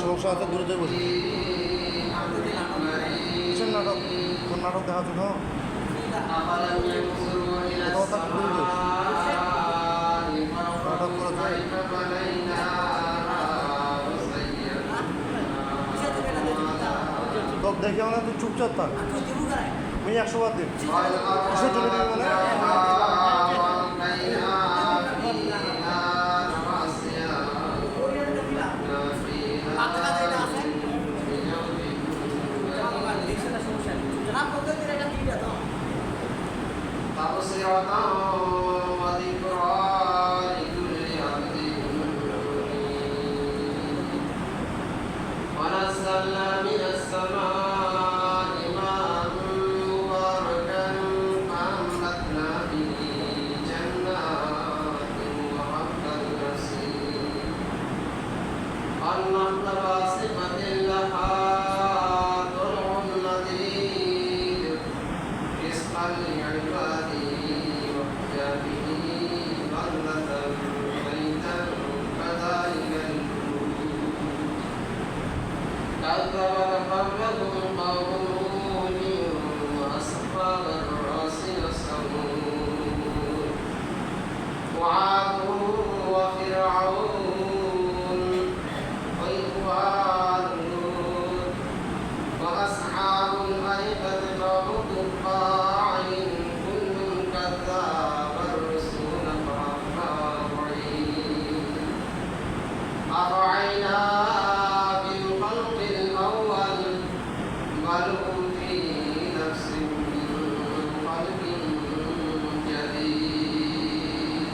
সমস্যা আছে দূরে যাই বসে কিসের নাটক কোন নাটক দেখা জন্য নাটক করে তো দেখে মানে তুই চুপচাপ থাক আমি 100 বার দিন কিসের জন্য দিবি মানে ونزلنا من السماء ماء مباركا فأنبتنا به جنات وحب النسيم والنخل باسقة لها طلع نضيد رزقا لعباده وأحيا به بلدة ميتا كذلك كذب قبلهم قوم نوح وأصحاب الرس وثمود وعاد وفرعون وإخوان لوط وأصحاب الأيكة بعض الطاعين كل كذاب الرسل فأطاعين أرعينا بل هم في نفس خلق جديد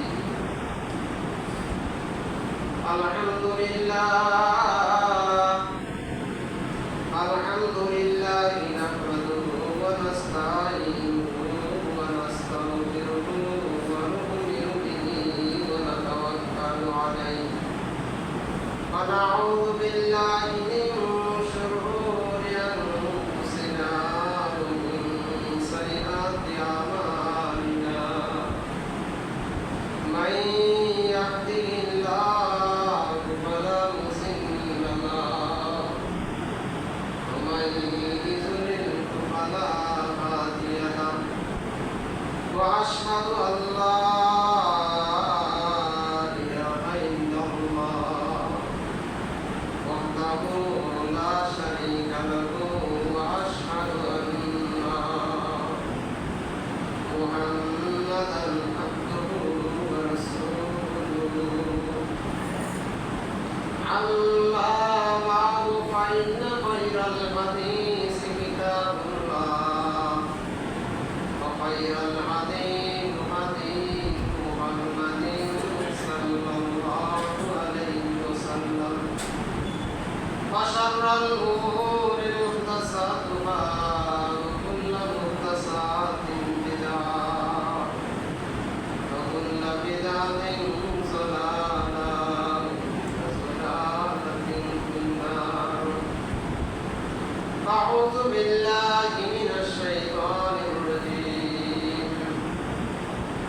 الحمد لله نحمده ونستعينه ونستغفره ونؤمن به ونتوكل عليه ونعوذ بالله من شرور أنفسنا ومن سيئات أعمالنا من يهده الله فلا مضل له ومن يضلل فلا هادي له وأشهد أن لا إله إلا الله وحده لا شريك له وأشهد أن محمدا عبده ورسوله أما بعد فإن خير الحديث كتاب الله وخير الهدي هدي محمد صلى الله عليه وسلم وشر الأمور محدثاتها وكل محدثات بدعة وكل بدعة ضلالة وضلالة في النار أعوذ بالله من الشيطان الرجيم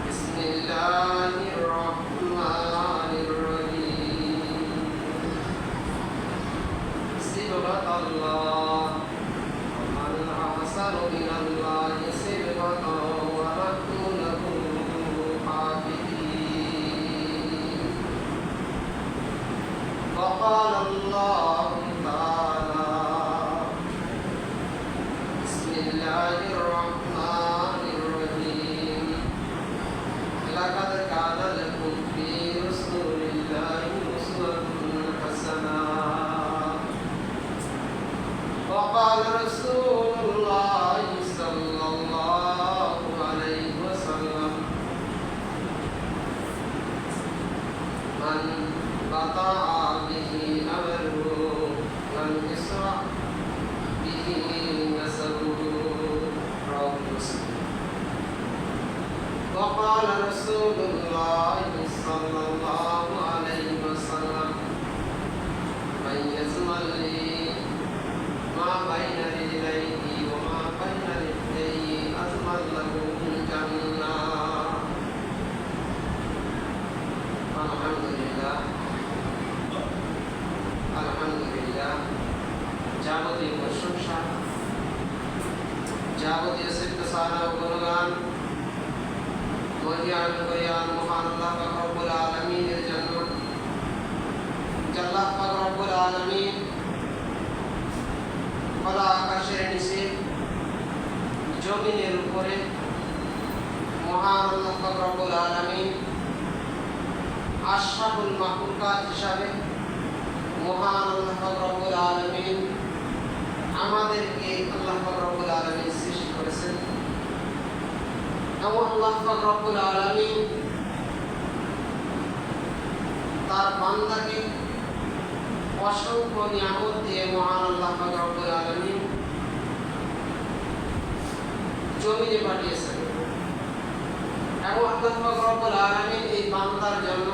بسم الله الرحمن الرحيم صبغة الله ومن أحسن من الله صبغة ونحن له عابدين وقال الله تعالى بسم الله الرحمن الرحيم لقد كان لكم في رسول الله أسوة حسنة وقال رسول الله صلى الله عليه وسلم من قطع به أمره لم يسرع به نسبه رواه مسلم রাসূলুল্লাহ সাল্লাল্লাহু আলাইহি ওয়াসাল্লাম মাইয়াজমালি মা বাইনা রিজলাইহি ওয়া মা বাইনা রিজলাইহি আজমাল লাহুল জান্নাহ। আলহামদুলিল্লাহ আলহামদুলিল্লাহ। যাবতীয় প্রশংসা, যাবতীয় সিফত সানা ও গুণগান মহিয়ান করিয়ান মহান আল্লাহ পাক রব্বুল আলামিনের জন্য। আল্লাহ পাক রব্বুল আলামিন খোলা আকাশের নিচে জমিনের উপরে মহান আল্লাহ পাক রব্বুল আলামিন আশরাফুল মাখলুকাত হিসাবে মহান আল্লাহ পাক রব্বুল আলামিন আমাদেরকে আল্লাহ পাক রব্বুল আলামিন সৃষ্টি করেছেন। এবং আল্লাহ পাক রব্বুল আলামিন তার বান্দাকে অসংখ্য নিয়ামত দিয়ে মহান আল্লাহ পাক রব্বুল আলামিন জমিনে পাঠিয়েছেন। এবং আল্লাহ পাক রব্বুল আলামিন এই বান্দার জন্য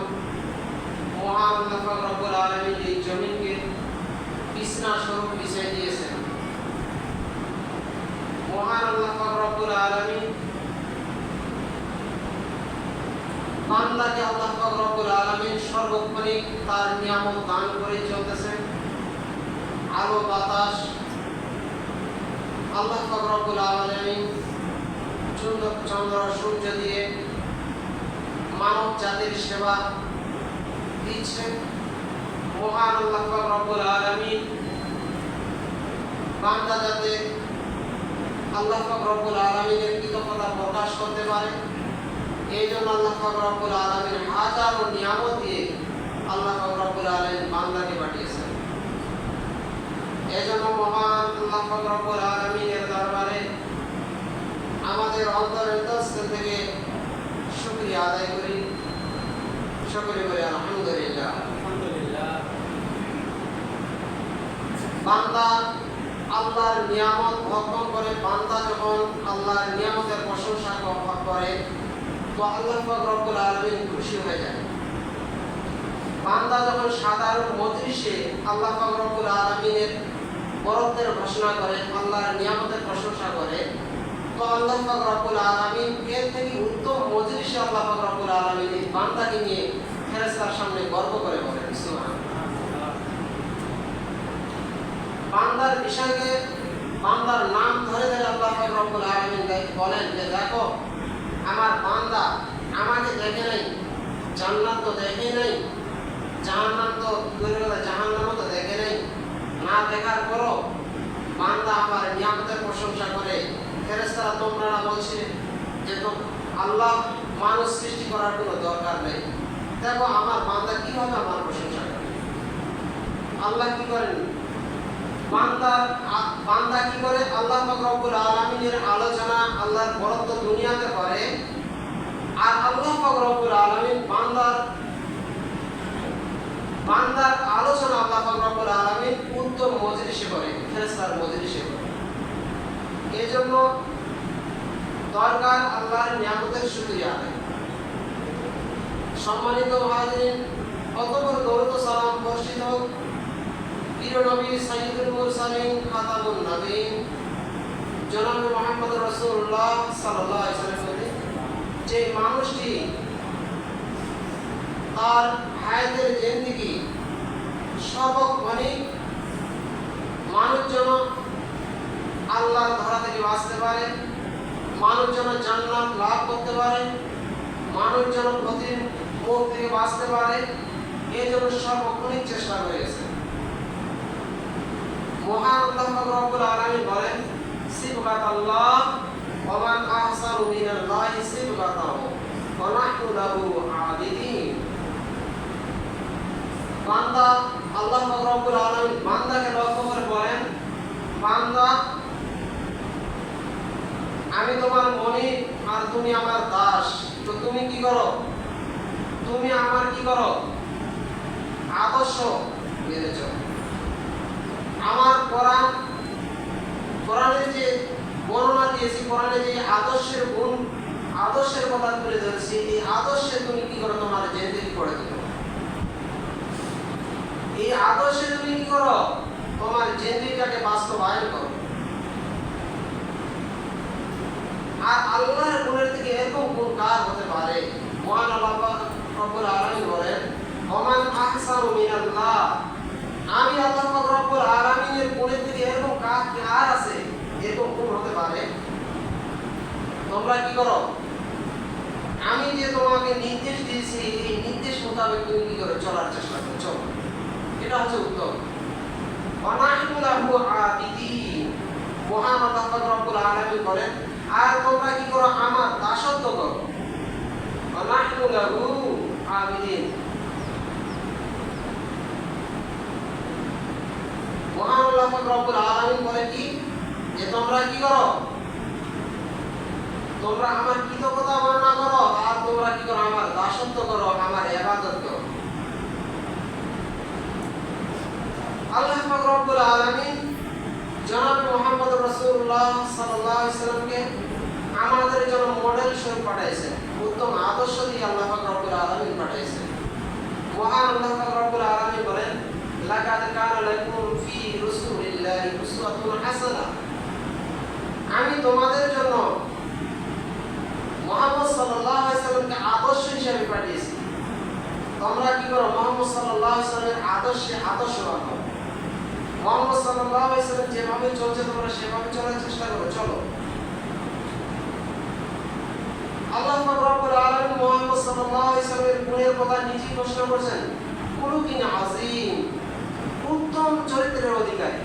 মহান আল্লাহ পাক রব্বুল আলামিন এই জমিনকে বিছানা স্বরূপ বিছিয়ে দিয়েছেন। মহান আল্লাহ পাক রব্বুল আলামিন বান্দাকে আল্লাহ পাক রব্বুল আলামিন সর্বক্ষণিক তার নিয়ামত দান করে চলতেছেন। আলো বাতাস আল্লাহ পাক রব্বুল আলামিন চন্দ্র সূর্য দিয়ে মানব জাতির সেবা দিচ্ছেন। মহান আল্লাহ পাক রব্বুল আলামিন বান্দা যাতে আল্লাহ পাক রব্বুল আলামিনের কৃতজ্ঞতা প্রকাশ করতে পারে, এই জন্য আল্লাহ পাক রব্বুল আলামিন হাজারো নিয়ামত দিয়ে আল্লাহ পাক রব্বুল আলামিন বান্দাকে পাঠিয়েছেন। এই জন্য মহান আল্লাহ পাক রব্বুল আলামিনের দরবারে আমাদের অন্তরের তসল থেকে শুকরিয়া আদায় করি, সকলে বলি আলহামদুলিল্লাহ। বান্দা আল্লাহর নিয়ামত ভক্ষণ করে, বান্দা যখন আল্লাহর নিয়ামতের প্রশংসা করে তো আল্লাহ পাক রব্বুল আলামিন খুশি হয়ে যায়। বান্দা যখন সাধারণ মজলিসে আল্লাহ পাক রব্বুল আলামিনের বরকতের ঘোষণা করে, আল্লাহর নিয়ামতের প্রশংসা করে, তো আল্লাহ পাক রব্বুল আলামিন এর থেকে উত্তম মজলিসে আল্লাহ পাক রব্বুল আলামিন এই বান্দাকে নিয়ে ফেরেশতার সামনে গর্ব করে বলেন সুবহানাল্লাহ। বান্দার বিষয়কে বান্দার নাম ধরে ধরে আল্লাহ পাক রব্বুল আলামিন বলেন যে দেখো আমার বান্দা আমাকে দেখে নাই, জান্নাত তো দেখে নাই, জাহান্নাম তো দূরের কথা জাহান্নামও তো দেখে নাই, না দেখার পরও বান্দা আমার নিয়ামতের প্রশংসা করে। ফেরেশতারা তোমরা বলছে যে তো আল্লাহ মানুষ সৃষ্টি করার কোনো দরকার নেই, দেখো আমার বান্দা কিভাবে আমার প্রশংসা করে। আল্লাহ কি করেন, বান্দা কি করে আল্লাহ পাক রব্বুল আলামিনের আলোচনা আল্লাহর বরত্ব দুনিয়াতে করে, আর আল্লাহ পাক রব্বুল আলামিন বান্দার আলোচনা আল্লাহ পাক রব্বুল আলামিন উত্তম মজলিসে করে, ফেরেশতার মজলিসে করে। এজন্য দরকার আল্লাহর নিয়ামতের শুকরিয়া আদায়। সম্মানিত হাজিরিন, অতঃপর দরুদ ও সালাম বর্ষিত হোক প্রিয় নবী সাইয়্যিদুল মুরসালিন খাতামুন নবীন জনাব মুহাম্মদ রাসূলুল্লাহ সাল্লাল্লাহু আলাইহি ওয়াসাল্লাম, যে মানুষটি তার হায়াতের জিন্দেগি সর্বক্ষণিক মানুষ যেন আল্লাহর ধরা থেকে বাঁচতে পারে, মানুষ যেন জান্নাত লাভ করতে পারে, মানুষ যেন ক্ষতির মুখ থেকে বাঁচতে পারে, এই জন্য সর্বক্ষণিক চেষ্টা করে গেছে। মহান আল্লাহ পাক রব্বুল আলামিন বলেন সিবগাতাল্লাহ ওয়া মান আহসানু মিনাল্লাহি সিবগাতাহু ওয়া নাহনু লাহু আবিদিন। বান্দা আল্লাহ পাক রব্বুল আলামিন বান্দাকে লক্ষ্য করে বলেন, বান্দা আমি তোমার মনিব আর তুমি আমার দাস, তো তুমি কি করো, তুমি আমার কি করো আদর্শ মেনে চলো। আমার কোরআনের যে বর্ণনা দিয়েছি, কোরআনে যে আদর্শের গুণ আদর্শের কথা তুলে ধরেছি, এই আদর্শে তুমি কি করো, তোমার জিন্দেগি করে দিল। এই আদর্শে তুমি কি করো, তোমার জিন্দেগিটাকে বাস্তবায়ন করো। আর আল্লাহর গুণের থেকে এরকম গুণ কার হতে পারে? মহান আল্লাহ রব্বুল আলামিন বলেন, ওমান আহসানু মিনাল্লাহ, আমি আল্লাহ পাক রব্বুল আলামিনের গুণের থেকে এরকম কার আছে, এরকম গুণ হতে পারে? তোমরা কি করো, আমি যে তোমাকে নির্দেশ দিয়েছি এই নির্দেশ মোতাবেক তুমি কি করো, চলার চেষ্টা করো, চলো। এটা হচ্ছে উত্তম। ওয়ানাহনু লাহু আবিদিন, মহান আল্লাহ পাক রব্বুল আলামিন বলেন, আর তোমরা কি করো, আমার দাসত্ব করো। ওয়ানাহনু লাহু আবিদিন, মহান আল্লাহ পাক রব্বুল আলামিন বলেন কি, যে তোমরা কি করো, তোমরা আমার কৃতজ্ঞতা বর্ণনা করো, আর তোমরা কি করো, আমার দাসত্ব করো, আমার ইবাদত করো। আল্লাহ পাক রব্বুল আলামিন জনাব মুহাম্মদ রাসূলুল্লাহ সাল্লাল্লাহু আলাইহি সাল্লামকে আমাদের জন্য মডেল স্বরূপ পাঠাইছেন, উত্তম আদর্শ দিয়ে আল্লাহ পাক রব্বুল আলামিন পাঠাইছেন। মহান আল্লাহ পাক রব্বুল আলামিন বলেন, লাকাদ কানা লাকুম ফি রাসূলিল্লাহি উসওয়াতুন হাসানাহ, আমি তোমাদের জন্য মুহাম্মদ সাল্লাল্লাহু আলাইহি সাল্লামকে আদর্শ হিসেবে পাঠিয়েছি। তোমরা কি করো, মুহাম্মদ সাল্লাল্লাহু আলাইহি সাল্লামের আদর্শে আদর্শবান হও। মুহাম্মদ সাল্লাল্লাহু আলাইহি সাল্লাম যেভাবে চলছে তোমরা সেভাবে চলার চেষ্টা করো, চলো। আল্লাহ পাক রব্বুল আলামিন মুহাম্মদ সাল্লাল্লাহু আলাইহি সাল্লামের গুণের কথা নিজেই ঘোষণা করেছেন, খুলুকিন আযীম, উত্তম চরিত্রের অধিকারী।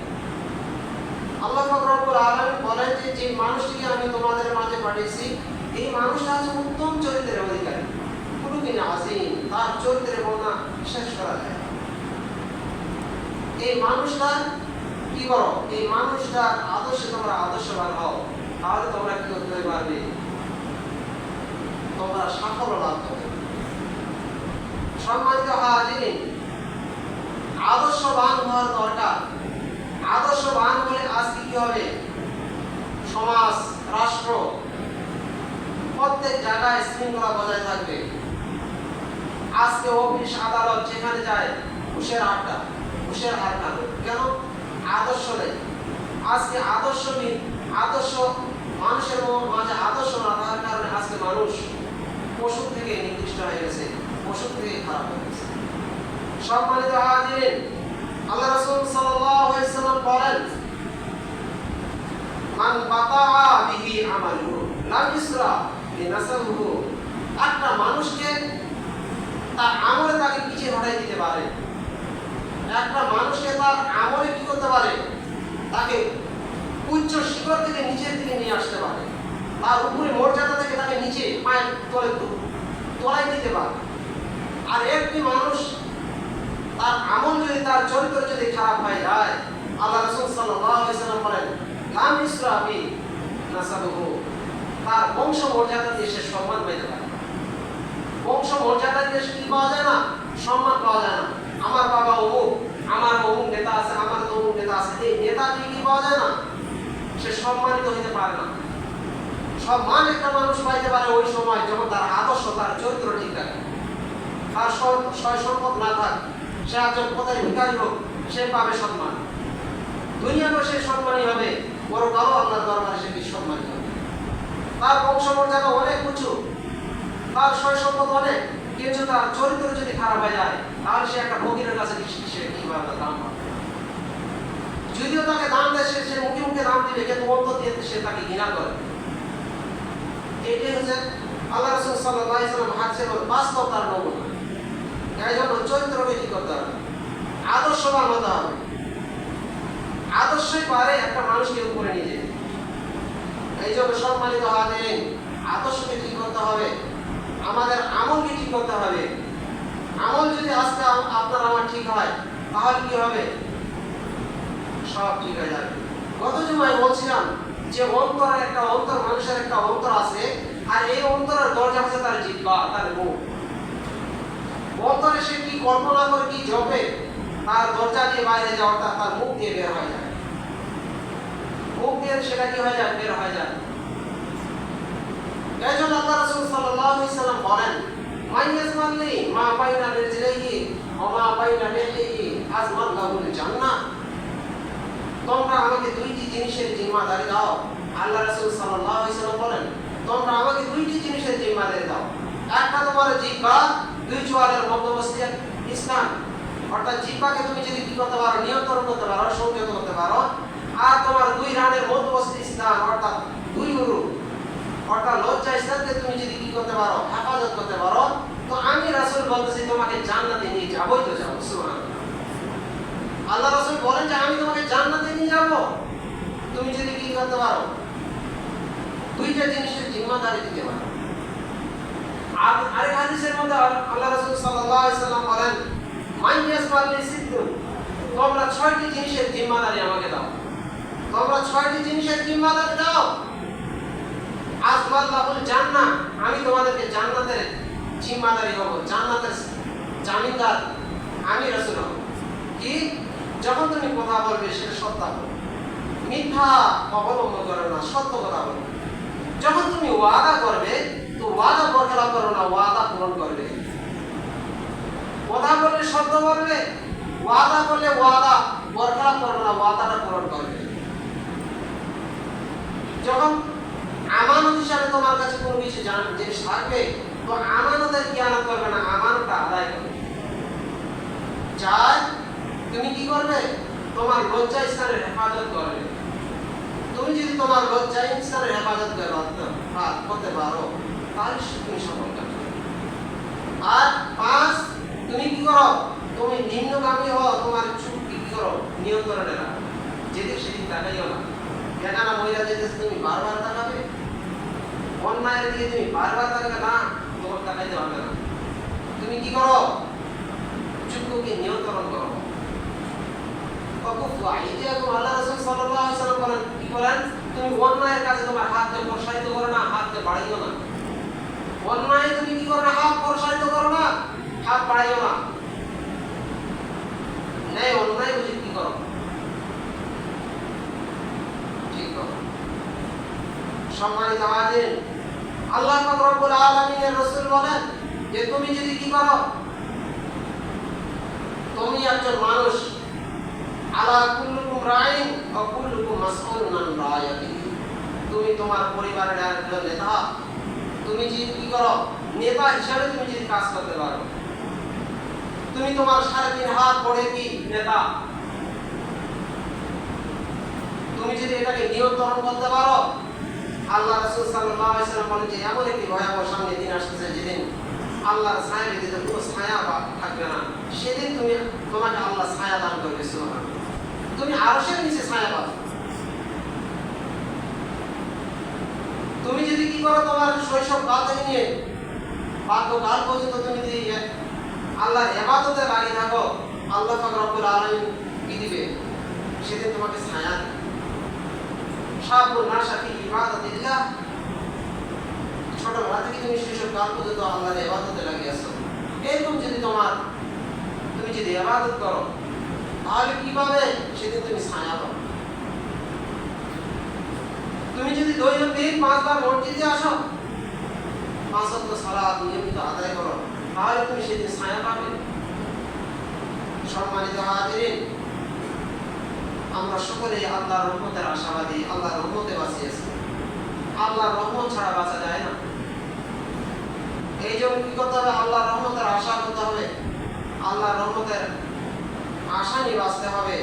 আল্লাহ পাক রব্বুল আলামিন বলেন যে মানুষটিকে আমি তোমাদের মাঝে পাঠিয়েছি, এই মানুষটা হচ্ছে উত্তম চরিত্রের অধিকারী। খুলুকিন আযীম, তার চরিত্রের বর্ণনা শেষ করা যায়। এই মানুষটা কি করো, এই মানুষটার আদর্শে তোমরা আদর্শবান হও, তাহলে তোমরা কি করতে পারবে, তোমরা সাফল্য লাভ করবে। সম্মানিত হাজিরিন, আদর্শবান হওয়ার দরকার। আদর্শবান হলে আজকে কি হবে, সমাজ, রাষ্ট্র, প্রত্যেক জায়গায় শৃঙ্খলা বজায় থাকবে। আজকে অফিস আদালত যেখানে যায় ঘুষের আড্ডা, ঘুষের আড্ডা, কেন? আদর্শ নেই। আজকে আদর্শহীন, আদর্শ মানুষের মাঝে আদর্শ না থাকার কারণে আজকে মানুষ পশু থেকে নিকৃষ্ট হয়ে গেছে, পশু থেকে খারাপ হয়ে গেছে। সম্মানিত হাজিরিন, আল্লাহ রাসূল সাল্লাল্লাহু আলাইহি ওয়াসাল্লাম বলেন, মান বাতাআ বিহি আমালুহু লাম ইসরা বিনাসাবহু, একটা মানুষকে তার আমলে তাকে পিছিয়ে হটাই দিতে পারে। একটা মানুষকে তার আমলে কি করতে পারে, তাকে উচ্চ শিখর থেকে নিচের দিকে নিয়ে আসতে পারে, তার উপরে মর্যাদা থেকে তাকে নিচে পায়ের তলে তলায় দিতে পারে। আর একটি মানুষ তার আমল যদি, তার চরিত্র যদি খারাপ হয়ে যায়, আল্লাহ রাসূল সাল্লাল্লাহু আলাইহি ওয়াসাল্লাম বলেন, লাম ইসরা বিনাসাবহু, তার বংশ মর্যাদা দিয়ে সে সম্মান পেতে পারে। বংশ মর্যাদা দিয়ে কি পাওয়া যায় না, সম্মান পাওয়া যায় না। আমার বাবা অমুক, আমার অমুক নেতা আছে, আমার তো অমুক নেতা আছে, এই নেতা দিয়ে কি পাওয়া যায় না, সে সম্মানিত হতে পারে না। সম্মান একটা মানুষ পাইতে পারে ওই সময় যখন তার আদর্শ, তার চরিত্র ঠিক থাকে। তার সয় সম্পদ না থাক, সে একজন পথের ভিখারি হোক, সে পাবে সম্মান। দুনিয়াতে সে সম্মানী হবে, পরকালও আল্লাহর দরবারে সে কি সম্মানী হবে। তার বংশ মর্যাদা অনেক উঁচু, তার সয় সম্পদ অনেক, কিন্তু তার চরিত্র যদি খারাপ হয়ে যায়, তাহলে সে একটা ফকিরের কাছে সে কিভাবে দাম পাবে। যদিও তাকে দাম দেয়, সে মুখে মুখে দাম দিবে, কিন্তু অন্তর দিয়ে সে তাকে ঘৃণা করে। এটাই হচ্ছে আল্লাহ রাসূল সাল্লাল্লাহু আলাইহি ওয়াসাল্লাম হাদিসে বাস্তব তার নমুনা। এই জন্য চরিত্রকে কি করতে হবে, আদর্শবান হতে হবে। আদর্শই পারে একটা মানুষকে উপরে নিয়ে যেতে। এই জন্য সম্মানিত হাজিরিন, আদর্শকে ঠিক করতে হবে, আমাদের আমলকে ঠিক করতে হবে। আমল যদি আজকে আপনার আমার ঠিক হয়, তাহলে কি হবে, সব ঠিক হয়ে যাবে। গত জুমায় বলছিলাম যে অন্তরের একটা অন্তর, মানুষের একটা অন্তর আছে, আর এই অন্তরের দরজা হচ্ছে তার জিহ্বা, তার মুখ। অন্তরে সে কি কল্পনা করে, কি জপে, তার দরজা দিয়ে বাইরে যাওয়াটা তার মুখ দিয়ে বের হয়ে যায়। মুখ দিয়ে সেটা কি হয়ে যায়, বের হয়ে যায়। এজন্য আল্লাহ রাসূল সাল্লাল্লাহু আলাইহি সাল্লাম বলেন মাইয়াজমালি মা বাইনা রিজলিহি ওয়া মা বাইনা লিহিহি আজমান লাহুল জান্নাহ। তোমরা আমাকে দুইটি জিনিসের জিম্মাদারি দাও। আল্লাহ রাসূল সাল্লাল্লাহু আলাইহি সাল্লাম বলেন তোমরা আমাকে দুইটি জিনিসের জিম্মাদারি দাও। একটা তোমার জিহ্বা, দুই চোয়ালের মধ্যবর্তী স্থান, অর্থাৎ জিহ্বাকে তুমি যদি কি করতে পারো, নিয়ন্ত্রণ করতে পারো, সংযত করতে পারো, আর তোমার দুই রানের মধ্যবর্তী স্থান অর্থাৎ দুই উরু অর্থাৎ লজ্জা স্থানকে তুমি যদি কি করতে পারো, হেফাজত করতে পারো, তো আমি রাসূল বলতেছি তোমাকে জান্নাতে নিয়ে যাবই তো যাবো। সুবহানাল্লাহ। আল্লাহ রাসূল বলেন যে আমি তোমাকে জান্নাতে নিয়ে যাব তুমি যদি কি করতে পারো, দুইটা জিনিসের জিম্মাদারি দিতে পারো। আর আরেক হাদিসের মধ্যে আল্লাহ রাসূল সাল্লাল্লাহু আলাইহি সাল্লাম বলেন মাইয়াসমালি সিদ্দুন, তোমরা 6টি জিনিসের জিম্মাদারি আমাকে দাও। তোমরা 6টি জিনিসের জিম্মাদারি দাও। আজমাল্লাহুল জান্নাহ, আমি তোমাদেরকে জান্নাতের জিম্মাদারি হব, জান্নাতের জামিনদার আমি রাসূল হব। কি? যখন তুমি কথা বলবে সেটা সত্য হবে, মিথ্যা অবলম্বন করবে না, সত্য কথা বলবে। যখন তুমি ওয়াদা করবে তো ওয়াদা বরখেলাপ করবে না, ওয়াদা পূরণ করবে। কথা বললে সত্য বলবে, ওয়াদা করলে ওয়াদা বরখেলাপ করবে না, ওয়াদাটা পূরণ করবে। যখন আমানত হিসাবে তোমার কাছে কোনো কিছু জিনিস থাকবে তো আমানতের খিয়ানত করবে না, আমানতটা আদায় করবে। চার, তুমি কি করবে? তোমার লজ্জা স্থানের হেফাজত করবে। তুমি যদি তোমার লজ্জা স্থানের হেফাজত করতে পারো তাহলে তুমি সফল কাজ করবে। আর 5, তুমি কি করো? তুমি নিম্নগামী হও, তোমার চুক্তি কি করো? নিয়ন্ত্রণে রাখো, যেদিক সেদিক তাকাইও না। এখানে মহিলা যেতেছে তুমি বারবার তাকাবে, অন্যায়ের দিকে তুমি বারবার তাকাবে না, তোমার তাকাইতে হবে না। তুমি কি করো? চুক্তিকে নিয়ন্ত্রণ করো। আল্লাহ রাসূল সাল্লাল্লাহু আলাইহি সাল্লাম বলেন কি বলেন? তুমি অন্যায়ের কাছে তোমার হাতকে প্রসারিত করো না, হাতকে বাড়াইও না। অন্যায় তুমি কি করো না? হাত প্রসারিত করো না, হাত বাড়াইও না। নাই অন্যায় বুঝি কি করো? ঠিক করো। সম্মানিত হাজিরিন, আল্লাহ পাক রব্বুল আলামিনের রাসূল বলেন যে তুমি যদি কি করো, তুমি একজন মানুষ, আলা কুল্লুকুম রাইন ওয়া কুল্লুকুম মাসউলুন আন রায়াতিহি, তুমি তোমার পরিবারের একজন নেতা। তুমি যদি কি করো, নেতা হিসাবে তুমি যদি কাজ করতে পারো, তুমি তোমার 3.5 হাত পড়ে কি নেতা, তুমি যদি এটাকে নিয়ন্ত্রণ করতে পারো, আল্লাহ রাসূল সাল্লাল্লাহু আলাইহি ওয়াসাল্লাম বলেন যে এমন একটি ভয়াবহ সামনে দিন আসছে যেদিন আল্লাহর ছায়া ব্যতীত কোনো ছায়া থাকবে না। সেদিন তোমাকে আল্লাহ ছায়া দান করবে। সুবহানাল্লাহ। তুমি আরশের নিচে ছায়া পাবে। তুমি যদি কি করো, তোমার শৈশব কাল থেকে নিয়ে বাল্যকাল পর্যন্ত তুমি যদি আল্লাহর ইবাদতে লাগি থাকো, আল্লাহ পাক রব্বুল আলামিন কি দিবে? সেদিন তোমাকে ছায়া দিবে। শাবুন নাশা ফি ইবাদাতিল্লাহ, ছোটবেলা থেকে তুমি শৈশব কাল পর্যন্ত আল্লাহর ইবাদতে লাগি আছো। এরকম যদি তুমি যদি ইবাদত করো তাহলে কি পাবে? সেদিন তুমি ছায়া পাবে। তুমি যদি দৈনন্দিন 5 বার মসজিদে আসো, 5 ওয়াক্ত সালাত নিয়মিত আদায় করো, তাহলে তুমি সেদিন ছায়া পাবে। সম্মানিত হাজিরিন, আমরা সকলে আল্লাহর রহমতের আশাবাদী, আল্লাহর রহমতে বাঁচিয়েছি। আল্লাহর রহমত ছাড়া বাঁচা যায় না। এই জন্য কি করতে হবে? আল্লাহর রহমতের আশা করতে হবে, আল্লাহর রহমতের আশা নিয়ে বাঁচতে হবে,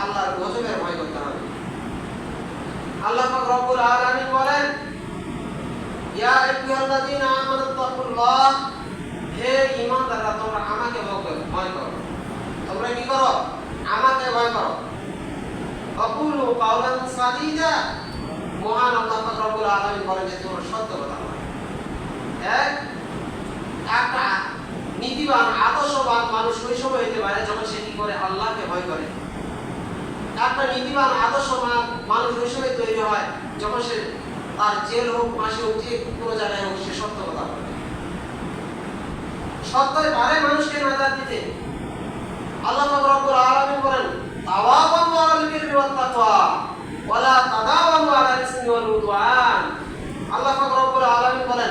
আল্লাহর গজবের ভয় করতে হবে। আল্লাহ পাক রব্বুল আলামিন বলেন ইয়া আইয়ুহাল্লাযীনা আমানু তাকুল্লাহ, হে ঈমানদাররা তোমরা আমাকে ভয় করো। তোমরা কি করো? আমাকে ভয় করো। আকুলু কাওলান সাদীদা, মহান আল্লাহ পাক রব্বুল আলামিন বলেন যে তোমরা সত্য কথা বলো। একটা নীতিবান আদর্শবান মানুষ ওই সময় হইতে পারে যখন সে কি করে? আল্লাহকে ভয় করে। একটা নীতিবান আদর্শবান মানুষ ওই সময় তৈরি হয় যখন সে তার জেল হোক, ফাঁসি হোক, যে কোনো জায়গায় হোক, সে সত্য কথা বলে। সত্যই পারে মানুষকে নাজাত দিতে। আল্লাহ পাক রব্বুল আলামিন বলেন তাওয়াবানু আলাল বিররি ওয়াত তাকওয়া ওয়ালা তাদাওয়ানু আলাল ইসমি ওয়াল উদওয়ান। আল্লাহ পাক রব্বুল আলামিন বলেন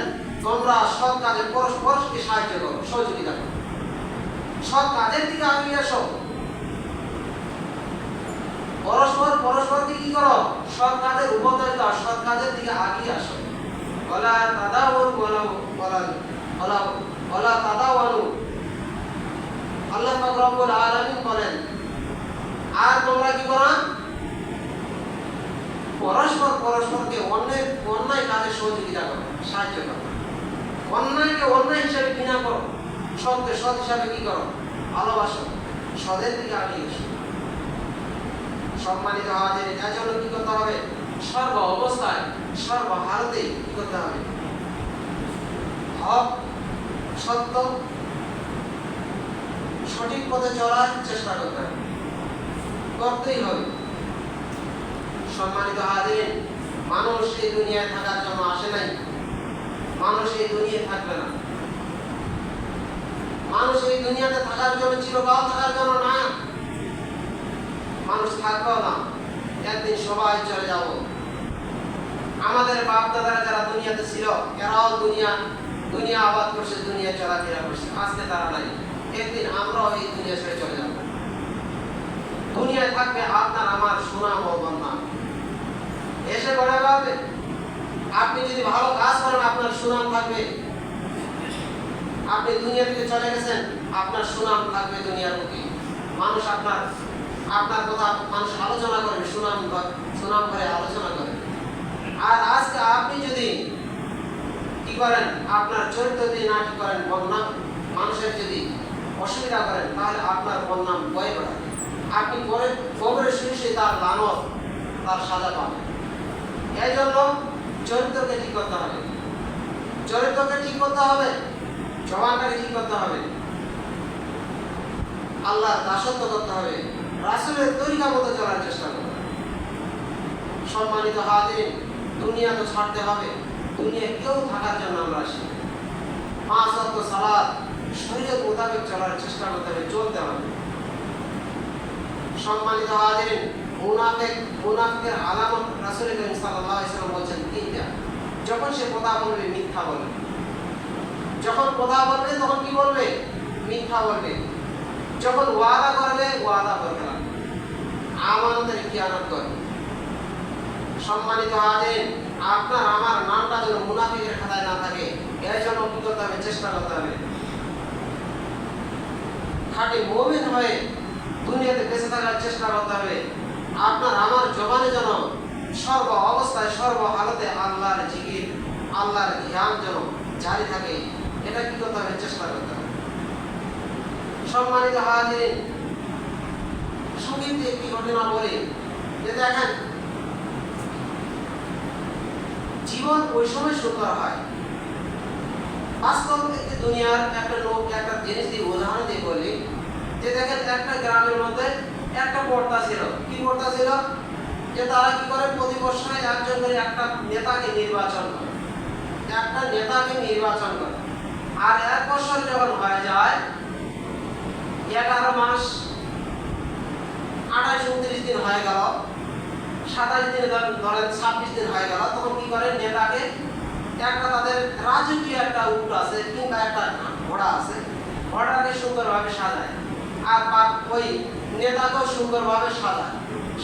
সৎ কাজে পরস্পরকে সাহায্য করো, সহযোগিতা করো, সৎ কাজের দিকে আগিয়ে আসো, পরস্পরকে কি করো, সৎ কাজের উপদেশ দাও, সৎ কাজের দিকে আগিয়ে আসো। ওয়ালা তাদাওয়ানু ওয়ালা তাদাওয়ানু, আল্লাহ পাক রব্বুল আলামিন বলেন, আর তোমরা কি করো, পরস্পরকে অন্যায় কাজে সহযোগিতা করো, সাহায্য করো, অন্যায়কে অন্যায় হিসাবে ঘৃণা করো, সৎকে সৎ হিসাবে কি করো, ভালোবাসো, সদের দিকে আগিয়ে এসো। সম্মানিত হাজির, এর জন্য কি করতে হবে, সর্ব অবস্থায় সর্বহালতে কি করতে হবে, হক সত্য সঠিক পথে চলার চেষ্টা করতে হবে, করতেই হবে। সম্মানিত হাজির, মানুষ এই দুনিয়ায় থাকার জন্য আসে নাই, মানুষ এই দুনিয়ায় থাকবে না, মানুষ এই দুনিয়াতে থাকার জন্য, চিরকাল থাকার জন্য না, মানুষ থাকবেও না, একদিন সবাই চলে যাব। আমাদের বাপ দাদারা যারা দুনিয়াতে ছিল, এরাও দুনিয়া আবাদ করছে, দুনিয়া চলাফেরা করছে, আজকে তারা নাই, একদিন আমরাও এই দুনিয়া ছেড়ে চলে যাব। দুনিয়ায় থাকবে আপনার আমার সুনাম ও বন্যা, এসে গড়ে যাবে। আপনি যদি ভালো কাজ করেন আপনার সুনাম থাকবে, আপনি দুনিয়া থেকে চলে গেছেন আপনার সুনাম থাকবে দুনিয়ার বুকে, মানুষ আপনার কথা মানুষ আলোচনা করবে, সুনাম করে আলোচনা করে। আর আজকে আপনি যদি কি করেন, আপনার চরিত্র যদি না ঠিক করেন, বদনাম মানুষের যদি অসুবিধা করেন, তাহলে আপনার বদনাম বয়ে বেড়াবে, আপনি পরে কবরে শুয়ে তার লানত, তার সাজা পাবেন। এই জন্য চরিত্রকে ঠিক করতে হবে, চরিত্রকে ঠিক করতে হবে, জবানটাকে ঠিক করতে হবে, আল্লাহর দাসত্ব করতে হবে, রাসূলের তরিকা মতো চলার চেষ্টা করতে হবে। সম্মানিত হাজির, দুনিয়া তো ছাড়তে হবে, দুনিয়ায় কেউ থাকার জন্য আমরা আসি। 5 ওয়াক্ত সালাত শরীয়ত মোতাবেক চলার চেষ্টা করতে হবে, চলতে হবে। সম্মানিত হাজির, মুনাফিকের আলামত রাসূল করিম সাল্লাল্লাহু আলাইহি ওয়াসাল্লাম বলেছেন 3টা। যখন সে কথা বলবে মিথ্যা বলবে, যখন কথা বলবে তখন কি বলবে, মিথ্যা বলবে, যখন ওয়াদা করবে না, আমানতের খিয়ানত করবে। সম্মানিত হাজির, আপনার আমার নামটা যেন মুনাফিকের খাতায় না থাকে, এর জন্য কি করতে হবে, চেষ্টা করতে হবে। খাঁটি মুমিন হয়ে দুনিয়াতে বেঁচে থাকার চেষ্টা করতে হবে। আপনার আমার জবানে যেন সর্ব অবস্থায় সর্ব হালতে আল্লাহর জিকির, আল্লাহর ধ্যান যেন জারি থাকে, এটা কি করতে হবে, চেষ্টা করতে হবে। সম্মানিত হাজির, সংক্ষিপ্ত একটি ঘটনা বলি, যে দেখেন জীবন ওই সময় সুন্দর হয়। বাস্তব দুনিয়ার একটা লোক একটা জিনিস দিয়ে উদাহরণ দিয়ে বলি, যে দেখেন একটা গ্রামের মধ্যে একটা পর্দা ছিল। কি পর্দা ছিল, যে তারা কি করে, প্রতি বছরে একজন করে একটা নেতাকে নির্বাচন করে, আর 1 বছর যখন হয়ে যায়, 11 মাস 28-29 দিন হয়ে গেল, 27 দিন ধরেন 26 দিন হয়ে গেল, তখন কি করে, নেতাকে একটা তাদের রাজকীয় একটা উট আছে কিংবা একটা ঘোড়া আছে, ঘোড়াটাকে সুন্দরভাবে সাজায়, আর ওই নেতাকেও সুন্দরভাবে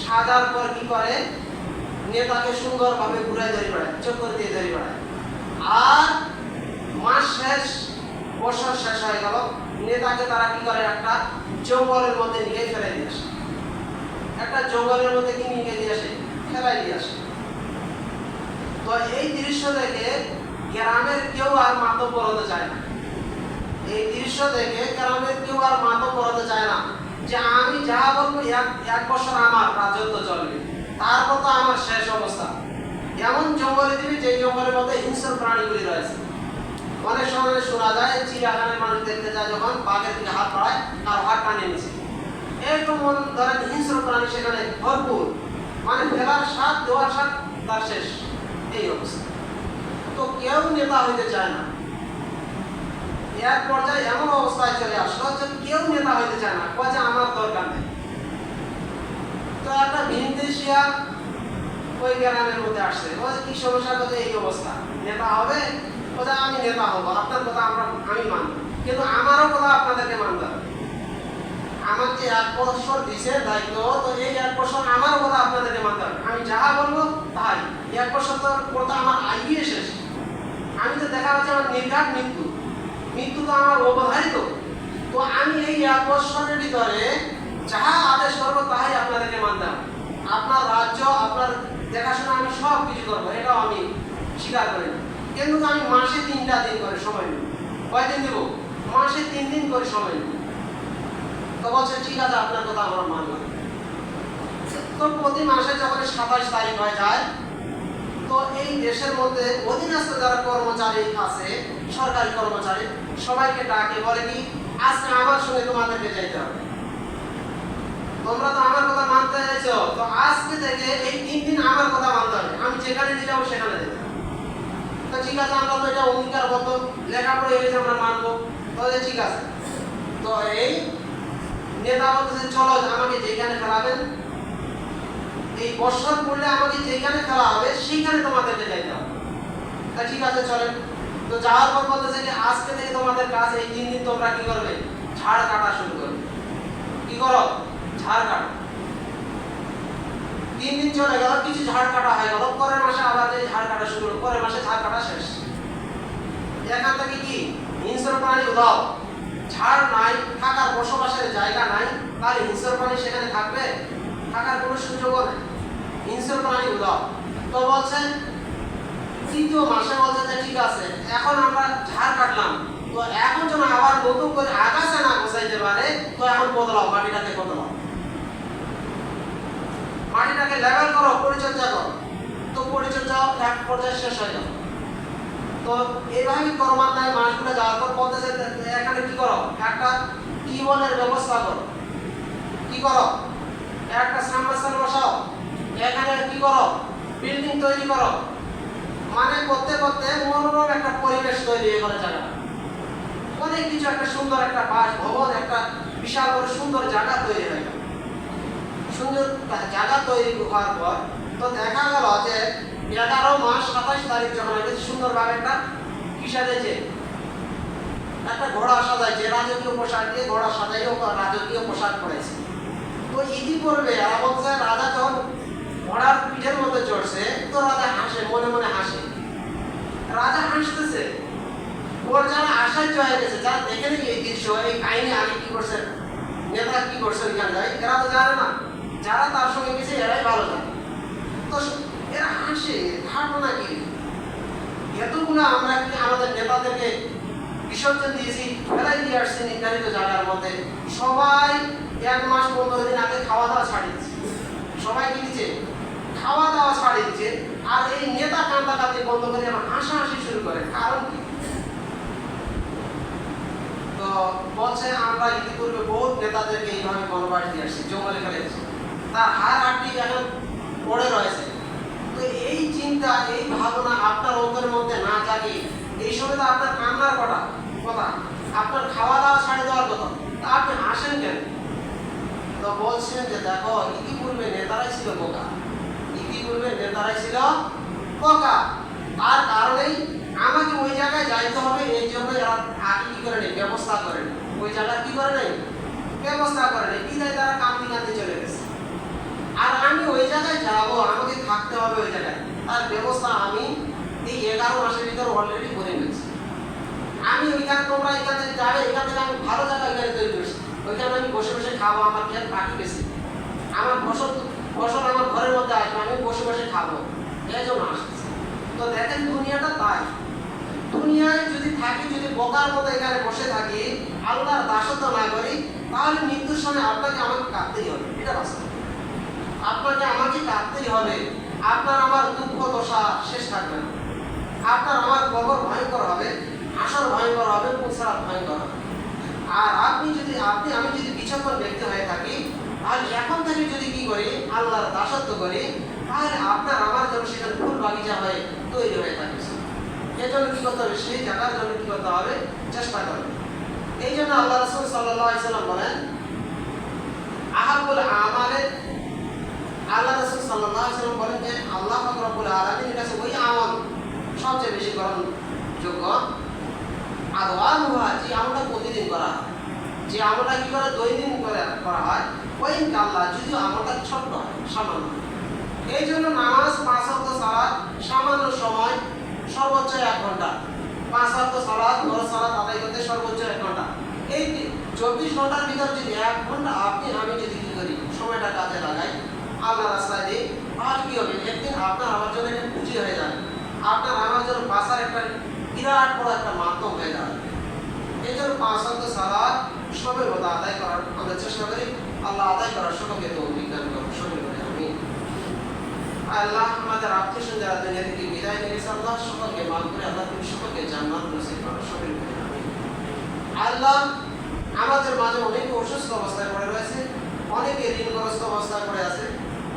সাজার পর কি করে, নেতাকে সুন্দরভাবে ঘুরে ধরে বেড়ায়, চক্কর দিয়ে ধরে বেড়ায়। আর মাস শেষ, বছর শেষ হয়ে গেল, নেতাকে তারা কি করে, একটা জঙ্গলের মধ্যে নিয়ে ফেলে দিয়ে আসে, একটা জঙ্গলের মধ্যে কি নিয়ে দিয়ে আসে, ফেলাই দিয়ে আসে। তো এই দৃশ্য দেখে গ্রামের কেউ আর মাতব্বর হতে চায় না, এই দৃশ্য দেখে গ্রামের কেউ আর মাতব্বর হতে চায় না, যে আমি যা বলবো 1 বছর আমার রাজত্ব চলবে, তারপর তো আমার শেষ অবস্থা। এমন জঙ্গলে দিবি যে জঙ্গলের মধ্যে হিংস্র প্রাণীগুলি রয়েছে। অনেক সময় শোনা যায় চিড়িয়াখানায় মানুষ দেখতে যায়, যখন বাঘের দিকে হাত বাড়ায় তার হাত টানিয়ে নিচ্ছে, এরকম ধরেন হিংস্র প্রাণী সেখানে ভরপুর, মানে ফেলার স্বাদ দেওয়ার স্বাদ তার শেষ, এই অবস্থা। তো কেউ নেতা হইতে চায় না, এক পর্যায়ে এমন অবস্থায় চলে আসলো যে কেউ নেতা হইতে চায় না, যে আমার দরকার নেই। তো একটা ভিনদেশিয়া ওই গ্রামের মধ্যে আসছে, কি সমস্যা, এই অবস্থা, নেতা হবে? বলে আমি নেতা হবো, আপনার কথা আমি মানব, কিন্তু আমারও কথা আপনাদেরকে মানতে হবে। আমার যে 1 বছর দিছে দায়িত্ব, তো এই 1 বছর আমার কথা আপনাদেরকে মানতে হবে। আমি যাহা বলবো তাই। 1 বছর তো কথা আমার আইয়ে শেষ। আমি তো দেখা যাচ্ছে আমার নির্ঘাত মৃত্যু তো আমার অবধারিত। তো আমি এই 1 বছরের ভিতরে যাহা আদেশ করবো তাই আপনাদেরকে মানতে হবে। আপনার রাজ্য, আপনার দেখাশোনা আমি সব কিছু করবো, এটাও আমি স্বীকার করি না। কিন্তু আমি মাসে 3টা দিন করে সময় নেব। কয়দিন দেবো? মাসে 3 দিন করে সময় নেব। তো বলছে ঠিক আছে, আপনার কথা আমরা মানলাম। তো প্রতি মাসে যখন 27 তারিখ হয়ে যায়, তো এই দেশের মধ্যে অধীনস্থ যারা কর্মচারী আছে, সরকারি কর্মচারী, সবাইকে ডাকে বলে কি, আজকে আমার সঙ্গে তোমাদেরকে যাইতে হবে। তোমরা তো আমার কথা মানতে চাইছো, তো আজকে থেকে এই 3 দিন আমার কথা মানতে হবে। আমি যেখানে নিয়ে যাবো সেখানে যেতে হবে। তো ঠিক আছে, আমরা তো এটা অঙ্গীকারবদ্ধ, লেখাপড়ে হয়েছে, আমরা মানবো। তাহলে ঠিক আছে। তো এই নেতা বলতেছে চলো আমাকে যেখানে ফেলাবেন, এই বর্ষা পড়লে আমাকে যেখানে ফেলা হবে সেইখানে তোমাদেরকে যাইতে হবে। তা ঠিক আছে চলেন। তো যাওয়ার পর বলতেছে যে আজকে থেকে তোমাদের কাজ এই 3 দিন তোমরা কি করবে, ঝাড় কাটা শুরু করবে। কি করো? ঝাড় কাটা। 3 দিন চলে গেল, কিছু ঝাড় কাটা হয়ে গেল, পরের মাসে আবার যে ঝাড় কাটা শুরু হলো, পরের মাসে ঝাড় কাটা শেষ। এখান থেকে কি হিংস্র প্রাণী উদাও, ঝাড় নাই, থাকার বসবাসের জায়গা নাই, তাহলে হিংস্র প্রাণী সেখানে থাকবে? থাকার কোনো সুযোগও নেই, হিংস্র প্রাণী উদাও। তো বলছেন 3য় মাসে বলছে যে ঠিক আছে, এখন আমরা ঝাড় কাটলাম, তো এখন যেন আবার নতুন করে আগাছা না গোছাইতে পারে, তো এখন বদলাও, মাটিটাকে বদলাও, মাটিটাকে লেভেল করো, পরিচর্যা করো। তো পরিচর্যা এক পর্যায়ে শেষ হয়ে গেল। তো এইভাবে ক্রমান্বয়ে মাসগুলো যাওয়ার পর বলতেছে এখানে কি করো, একটা টিউবওয়েলের ব্যবস্থা করো। কি করো? একটা সাবমার্সাল বসাও। এখানে কি করো, বিল্ডিং তৈরি করো। মানে করতে করতে মনোরম একটা পরিবেশ তৈরি হয়ে গেল, জায়গা অনেক কিছু, একটা সুন্দর একটা বাসভবন, একটা বিশাল বড় সুন্দর জায়গা তৈরি হয়ে গেল। সুন্দর জায়গা তৈরি হওয়ার পর তো দেখা গেল যে 11 মাস 27 তারিখ যখন সুন্দরভাবে একটা কি সাজাইছে, একটা ঘোড়া সাজাইছে, রাজকীয় পোশাক দিয়ে ঘোড়া সাজাইও রাজকীয় পোশাক পরেছে। তো ইতিপূর্বে এরা বলছে রাজা যখন ঘোড়ার পিঠের মধ্যে চড়ছে, তো রাজা হাসে, মনে মনে হাসে। রাজা হাসতেছে, ওর যারা আশ্চর্য হয়ে গেছে, যারা দেখে নেই এই দৃশ্য, এই কাহিনী আগে কি করছে, নেতা কি করছে ওইখান যায়, এরা তো জানে না। যারা তার সঙ্গে গেছে এরাই ভালো জানে। তো এরা হাসে, ঘটনা কি, এতগুলো আমরা কি আমাদের নেতাদেরকে বিসর্জন দিয়েছি, ফেলাই দিয়ে আসছি নির্ধারিত জায়গার মধ্যে। সবাই 1 মাস 15 দিন আগে খাওয়া দাওয়া ছাড়িয়ে দিচ্ছে। সবাই কি দিচ্ছে? খাওয়া দাওয়া ছাড়িয়ে দিচ্ছে। আর এই নেতা কান্দাকান্দি বন্ধ করে এখন হাসাহাসি শুরু করে, কারণ কি? তো বলছে আমরা ইতিপূর্বে বহুত নেতাদেরকে এইভাবে বনবাস দিয়ে আসছি, জঙ্গলে ফেলেছি, তার হার হাড্ডি এখন পড়ে রয়েছে। তো এই চিন্তা, এই ভাবনা আপনার অন্তরের মধ্যে না জাগে, এই সময় তো আপনার কান্নার কথা, আপনার খাওয়া দাওয়া ছাড়ে দেওয়ার কথা, তা আপনি হাসেন কেন? তো বলছেন যে দেখো, ইতিপূর্বে নেতারাই ছিল বোকা, ইতিপূর্বে নেতারাই ছিল বোকা। তার কারণেই আমাকে ওই জায়গায় যাইতে হবে, এই জন্য এরা আগে কি করে নেই, ব্যবস্থা করে নেই, ওই জায়গায় কি করে নেই, ব্যবস্থা করে নেই, বিদায় তারা কান্দি কান্দি চলে গেছে। আর আমি ওই জায়গায় যাবো, আমাকে থাকতে হবে ওই জায়গায়, তার ব্যবস্থা আমি এই 11 মাসের ভিতরে অলরেডি করে নিয়েছি। আমি ওইখানে, তোমরা এখান থেকে যাবে, এখান থেকে আমি ভালো জায়গা ওইখানে তৈরি করছি, ওইখানে আমি বসে বসে খাবো, আমার খেত পাখি বেশি, আমার ফসল আমার ঘরের মধ্যে আসবে, আমি বসে বসে খাবো, এই জন্য আসতেছি। তো দেখেন দুনিয়াটা তাই, দুনিয়ায় যদি থাকি, যদি বোকার মতো এখানে বসে থাকি, আল্লাহর দাসত্ব না করি, তাহলে মৃত্যুর সময় আপনাকে আমাকে কাঁদতেই হবে, এটা বাস্তব। আপনাকে আমাকে কাঁদতেই হবে, আপনার আমার দুঃখ দশা শেষ থাকবে না, আপনার আমার কবর ভয়ঙ্কর হবে, হাসর ভয়ঙ্কর হবে, পুছরাত ভয়ঙ্কর হবে। আর আমি যদি বিচক্ষণ ব্যক্তি হয়ে থাকি, তাহলে এখন থেকে যদি কি করি, আল্লাহর দাসত্ব করি, তাহলে আপনার আমার জন্য সেখানে ফুল বাগিচা হয়ে তৈরি হয়ে থাকে। এই জন্য কি করতে হবে, সেই জায়গার জন্য কি করতে হবে, চেষ্টা করবে। এই জন্য আল্লাহ রাসূল সাল্লাল্লাহু আলাইহি ওয়াসাল্লাম বলেন, আহাবুল আমালে, আল্লাহ রাসূল সাল্লাল্লাহু আলাইহি ওয়াসাল্লাম বলেন যে আল্লাহ পাক রব্বুল আলামিনের কাছে ওই আমল সবচেয়ে বেশি গ্রহণযোগ্য। যোগ্য আদওয়ানুহা, যে আমলটা প্রতিদিন করা হয়, যে আমলটা কি করে দৈনিক করে করা হয়, ওই কাল্লা যদিও আমলটা ছোট্ট হয়, সামান্য। এই জন্য নামাজ 5 ওয়াক্ত সালাত সামান্য সময়, সর্বোচ্চ 1 ঘন্টা। 5 ওয়াক্ত সালাত ফরজ সালাত আদায় করতে সর্বোচ্চ 1 ঘন্টা। এই 24 ঘন্টার ভিতর যদি 1 ঘন্টা আপনি আমি যদি কি করি, সময়টা কাজে লাগাই আল্লাহ রাস্তায় দিই, আর কি হবে, একদিন আপনার আমার জন্য একটা পুঁজি হয়ে যাবে, আপনার আমার জন্য বাঁচার একটা বিরাট বড় একটা মাধ্যম হয়ে যাবে। এই জন্য 5 ওয়াক্ত সালাত সময় মতো আদায় করার আমরা চেষ্টা করি। আল্লাহ আদায় করার সকলকে তৌফিক দান করুন, সকলে বলে আমিন। আল্লাহ আমাদের আত্মীয় যারা দুনিয়া থেকে বিদায় নিয়েছে, আল্লাহ সকলকে মাফ করে আল্লাহ তুমি সকলকে জান্নাত নসিব করো, সকলে বলে আমিন। আল্লাহ আমাদের মাঝে অনেকে অসুস্থ অবস্থায় পড়ে রয়েছে, অনেকে ঋণগ্রস্ত অবস্থায় পড়ে আছে,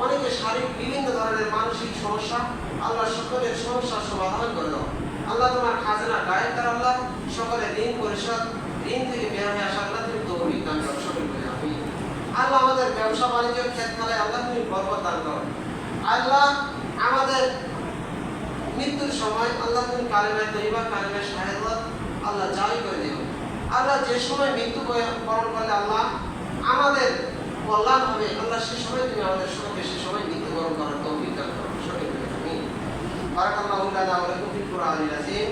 অনেকে শারীরিক বিভিন্ন ধরনের মানসিক সমস্যা, আল্লাহ সকলের সমস্যার সমাধান করে দাও। আল্লাহ তোমার খাজানা গায়েব কর, আল্লাহ সকলের ঋণ পরিশোধ, ঋণ থেকে বের হয়ে আসা আল্লাহ তুমি তৌফিক দান করো, সকলে বলে আমিন। আল্লাহ আমাদের ব্যবসা বাণিজ্য ক্ষেত্রে আল্লাহ তুমি বরকত দান করো। আল্লাহ আমাদের মৃত্যুর সময় আল্লাহ তুমি কালিমায়ে তৈয়বা, কালিমায়ে শাহাদাত আল্লাহ জারি করে দিও। আল্লাহ যে সময় মৃত্যু বরণ করলে আল্লাহ আমাদের কল্যাণ হবে, আল্লাহ সে সময় তুমি আমাদের সকলকে সে সময় মৃত্যুবরণ করার তৌফিক দান করো, সকলে বলে আমিন। বারাকাল্লাহু লানা ওয়া লাকুম ফিল কুরআনিল আযীম।